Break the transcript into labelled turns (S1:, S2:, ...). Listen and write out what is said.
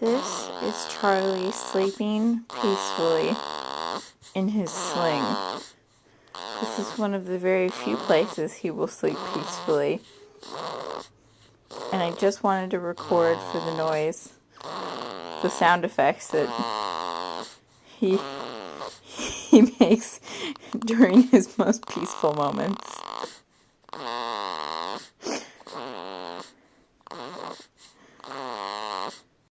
S1: This is Charlie sleeping peacefully in his sling. This is one of the very few places he will sleep peacefully. And I just wanted to record for the noise, the sound effects that he makes during his most peaceful moments.